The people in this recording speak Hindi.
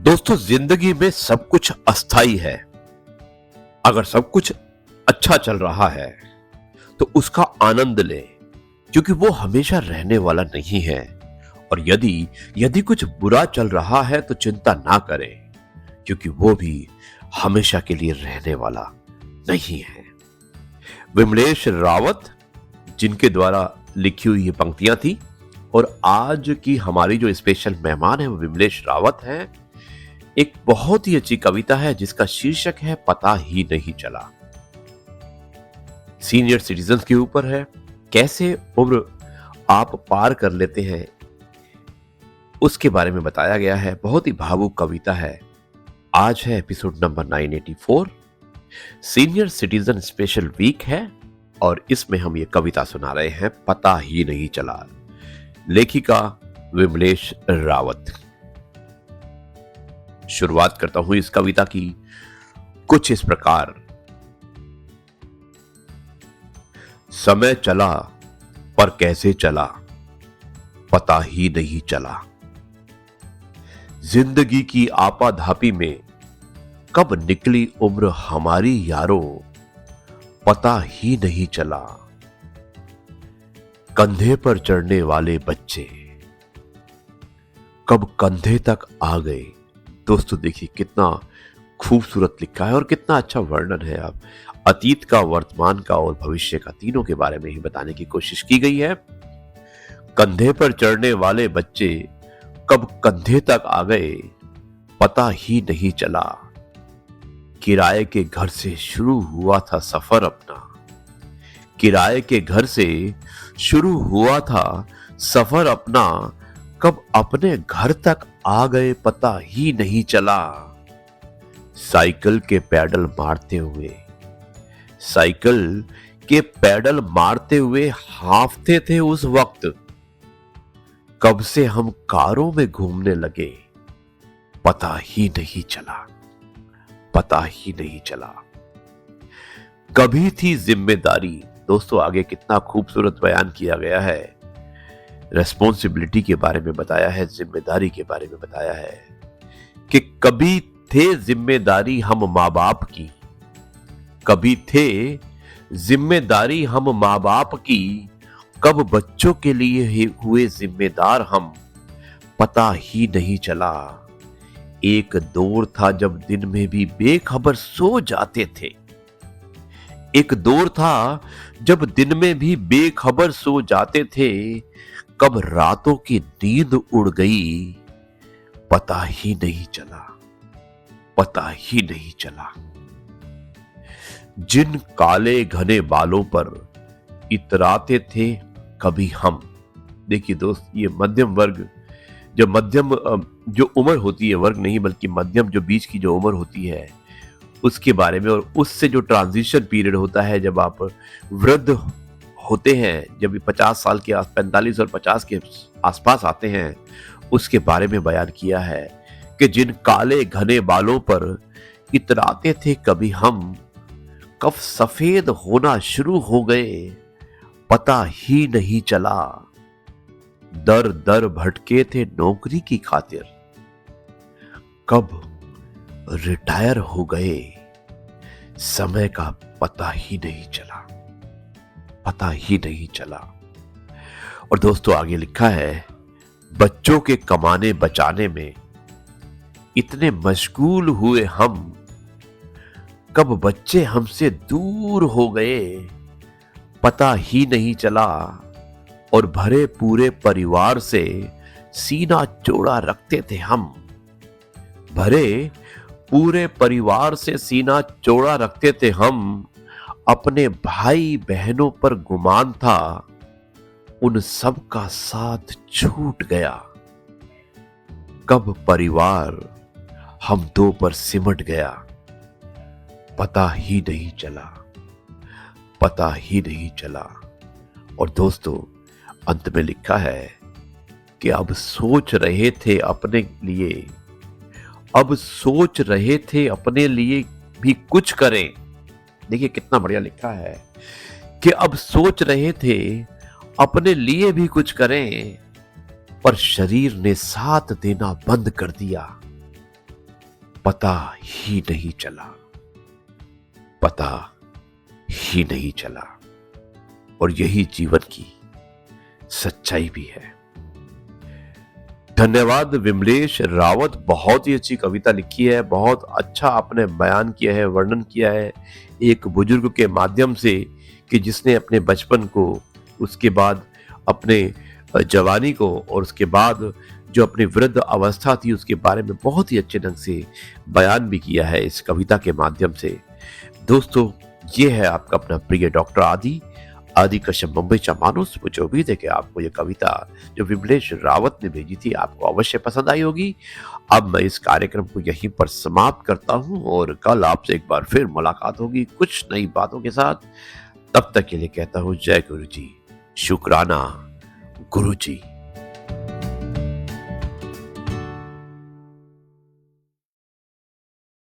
दोस्तों, जिंदगी में सब कुछ अस्थाई है। अगर सब कुछ अच्छा चल रहा है तो उसका आनंद लें, क्योंकि वो हमेशा रहने वाला नहीं है। और यदि यदि कुछ बुरा चल रहा है तो चिंता ना करें, क्योंकि वो भी हमेशा के लिए रहने वाला नहीं है। विमलेश रावत, जिनके द्वारा लिखी हुई ये पंक्तियां थी, और आज की हमारी जो स्पेशल मेहमान है वो विमलेश रावत है। एक बहुत ही अच्छी कविता है जिसका शीर्षक है पता ही नहीं चला। सीनियर सिटीजन्स के ऊपर है, कैसे उम्र आप पार कर लेते हैं उसके बारे में बताया गया है। बहुत ही भावुक कविता है। आज है episode number 984, senior citizen special week है, और इसमें हम ये कविता सुना रहे हैं, पता ही नहीं चला। लेखिका विमलेश रावत। शुरुआत करता हूं इस कविता की कुछ इस प्रकार। समय चला पर कैसे चला, पता ही नहीं चला। जिंदगी की आपाधापी में कब निकली उम्र हमारी यारों, पता ही नहीं चला। कंधे पर चढ़ने वाले बच्चे कब कंधे तक आ गए। दोस्तों देखिए कितना खूबसूरत लिखा है और कितना अच्छा वर्णन है। अब अतीत का, वर्तमान का और भविष्य का, तीनों के बारे में ही बताने की कोशिश की गई है। कंधे पर चढ़ने वाले बच्चे कब कंधे तक आ गए, पता ही नहीं चला। किराए के घर से शुरू हुआ था सफर अपना, किराए के घर से शुरू हुआ था सफर अपना, कब अपने घर तक आ गए पता ही नहीं चला। साइकिल के पैडल मारते हुए, साइकिल के पैडल मारते हुए हांफते थे उस वक्त, कब से हम कारों में घूमने लगे, पता ही नहीं चला, पता ही नहीं चला। कभी थी जिम्मेदारी। दोस्तों आगे कितना खूबसूरत बयान किया गया है। रेस्पॉन्सिबिलिटी के बारे में बताया है, जिम्मेदारी के बारे में बताया है कि कभी थे जिम्मेदारी हम माँ बाप की, कभी थे जिम्मेदारी हम माँ बाप की, कब बच्चों के लिए हुए जिम्मेदार हम, पता ही नहीं चला। एक दौर था जब दिन में भी बेखबर सो जाते थे, एक दौर था जब दिन में भी बेखबर सो जाते थे, कब रातों की नींद उड़ गई, पता ही नहीं चला, पता ही नहीं चला। जिन काले घने बालों पर इतराते थे कभी हम। देखिए दोस्त, ये मध्यम वर्ग, जो मध्यम जो उम्र होती है, वर्ग नहीं बल्कि मध्यम जो बीच की जो उम्र होती है उसके बारे में, और उससे जो ट्रांजिशन पीरियड होता है जब आप वृद्ध होते हैं, जब 50 साल के 45 और 50 के आसपास आते हैं, उसके बारे में बयान किया है कि जिन काले घने बालों पर इतराते थे कभी हम, कब सफेद होना शुरू हो गए, पता ही नहीं चला। दर दर भटके थे नौकरी की खातिर, कब रिटायर हो गए, समय का पता ही नहीं चला, पता ही नहीं चला। और दोस्तों आगे लिखा है, बच्चों के कमाने बचाने में इतने मशगूल हुए हम, कब बच्चे हमसे दूर हो गए, पता ही नहीं चला। और भरे पूरे परिवार से सीना चौड़ा रखते थे हम, भरे पूरे परिवार से सीना चौड़ा रखते थे हम, अपने भाई बहनों पर गुमान था, उन सब का साथ छूट गया, कब परिवार हम दो पर सिमट गया, पता ही नहीं चला, पता ही नहीं चला। और दोस्तों अंत में लिखा है कि अब सोच रहे थे अपने लिए, अब सोच रहे थे अपने लिए भी कुछ करें। देखिए कितना बढ़िया लिखा है कि अब सोच रहे थे अपने लिए भी कुछ करें, पर शरीर ने साथ देना बंद कर दिया, पता ही नहीं चला, पता ही नहीं चला। और यही जीवन की सच्चाई भी है। धन्यवाद विमलेश रावत, बहुत ही अच्छी कविता लिखी है, बहुत अच्छा आपने बयान किया है, वर्णन किया है एक बुजुर्ग के माध्यम से कि जिसने अपने बचपन को, उसके बाद अपने जवानी को और उसके बाद जो अपनी वृद्ध अवस्था थी उसके बारे में बहुत ही अच्छे ढंग से बयान भी किया है इस कविता के माध्यम से। दोस्तों, ये है आपका अपना प्रिय डॉक्टर आदि कश्यप मुंबईचा माणूस। मुझे उम्मीद है कि आपको ये कविता जो विमलेश रावत ने भेजी थी आपको अवश्य पसंद आई होगी। अब मैं इस कार्यक्रम को यहीं पर समाप्त करता हूं और कल आपसे एक बार फिर मुलाकात होगी कुछ नई बातों के साथ। तब तक के लिए कहता हूं जय गुरु जी, शुक्राना गुरु जी।